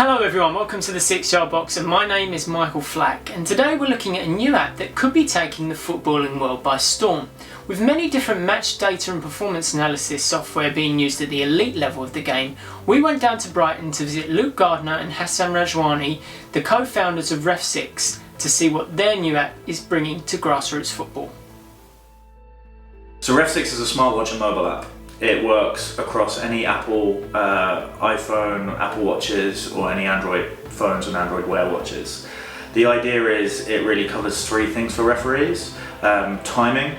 Hello everyone, welcome to the 6-Yard Box, and my name is Michael Flack, and today we're looking at a new app that could be taking the footballing world by storm. With many different match data and performance analysis software being used at the elite level of the game, we went down to Brighton to visit Luke Gardner and Hassan Rajwani, the co-founders of REFSIX, to see what their new app is bringing to grassroots football. So REFSIX is a smartwatch and mobile app. It works across any Apple iPhone, Apple Watches, or any Android phones and Android Wear watches. The idea is it really covers three things for referees: timing,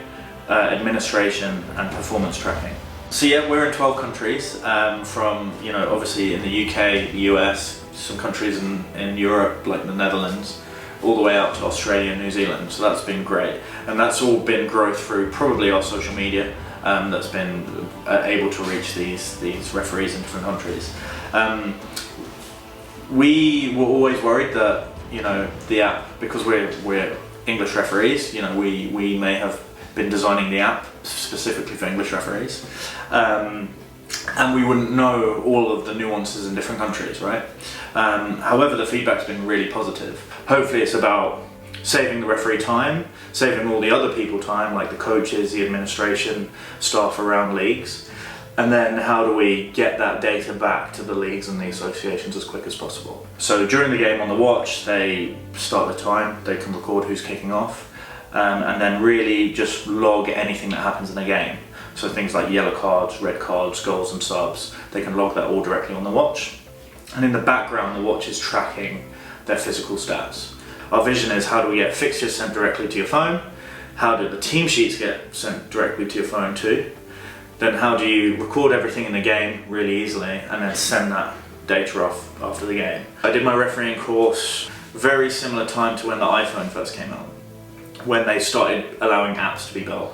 administration, and performance tracking. So yeah, we're in 12 countries, from obviously in the UK, the US, some countries in Europe like the Netherlands, all the way out to Australia and New Zealand. So that's been great, and that's all been growth through probably our social media. That's been able to reach these referees in different countries. We were always worried that the app, because we're English referees, we may have been designing the app specifically for English referees, and we wouldn't know all of the nuances in different countries, right? However, the feedback's been really positive. Hopefully, it's about saving the referee time, saving all the other people time, like the coaches, the administration, staff around leagues, and then how do we get that data back to the leagues and the associations as quick as possible. So during the game on the watch, they start the time, they can record who's kicking off, and then really just log anything that happens in the game. So things like yellow cards, red cards, goals and subs, they can log that all directly on the watch. And in the background, the watch is tracking their physical stats. Our vision is, how do we get fixtures sent directly to your phone? How do the team sheets get sent directly to your phone too? Then how do you record everything in the game really easily and then send that data off after the game? I did my refereeing course very similar time to when the iPhone first came out, when they started allowing apps to be built.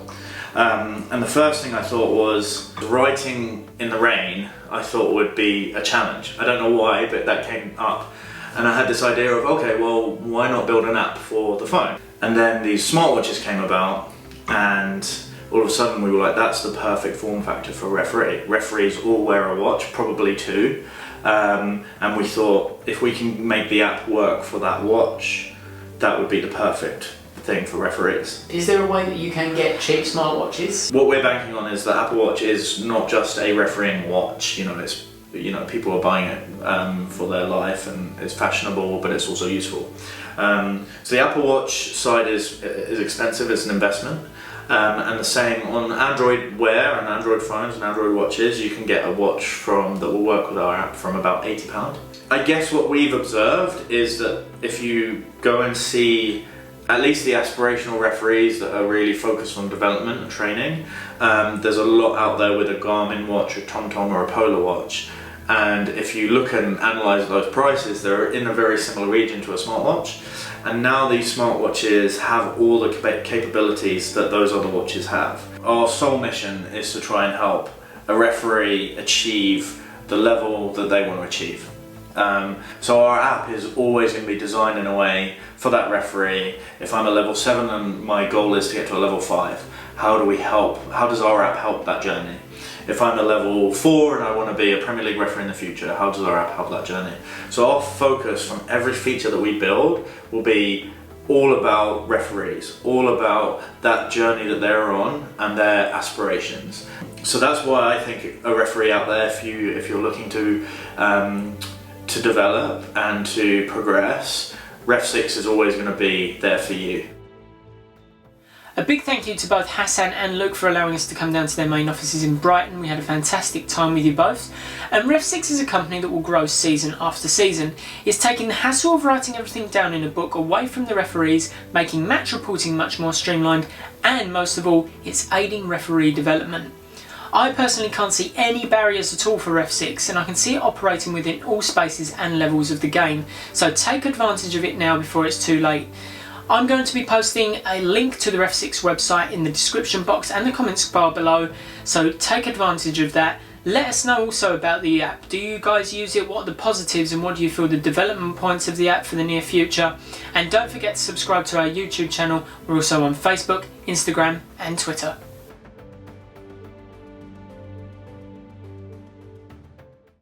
And the first thing I thought was, writing in the rain I thought would be a challenge. I don't know why, but that came up. And I had this idea of, okay, well, why not build an app for the phone? And then these smartwatches came about, and all of a sudden we were like, that's the perfect form factor for a referee. Referees all wear a watch, probably two. And we thought, if we can make the app work for that watch, that would be the perfect thing for referees. Is there a way that you can get cheap smartwatches? What we're banking on is that Apple Watch is not just a refereeing watch. People are buying it for their life, and it's fashionable, but it's also useful. So the Apple Watch side is expensive, it's an investment. And the same on Android Wear and Android phones and Android watches. You can get a watch that will work with our app from about £80. I guess what we've observed is that if you go and see at least the aspirational referees that are really focused on development and training, there's a lot out there with a Garmin watch, a TomTom or a Polar watch. And if you look and analyse those prices, they're in a very similar region to a smartwatch. And now these smartwatches have all the capabilities that those other watches have. Our sole mission is to try and help a referee achieve the level that they want to achieve. So our app is always going to be designed in a way for that referee. If I'm a level 7 and my goal is to get to a level 5, how does our app help that journey? If I'm a level 4 and I want to be a Premier League referee in the future, how does our app help that journey? So our focus from every feature that we build will be all about referees, all about that journey that they're on and their aspirations. So that's why I think a referee out there, if you're looking to develop and to progress, REFSIX is always going to be there for you. A big thank you to both Hassan and Luke for allowing us to come down to their main offices in Brighton. We had a fantastic time with you both. And REFSIX is a company that will grow season after season. It's taking the hassle of writing everything down in a book away from the referees, making match reporting much more streamlined, and most of all, it's aiding referee development. I personally can't see any barriers at all for REFSIX, and I can see it operating within all spaces and levels of the game. So take advantage of it now before it's too late. I'm going to be posting a link to the REFSIX website in the description box and the comments bar below, so take advantage of that. Let us know also about the app. Do you guys use it? What are the positives and what do you feel the development points of the app for the near future? And don't forget to subscribe to our YouTube channel. We're also on Facebook, Instagram and Twitter.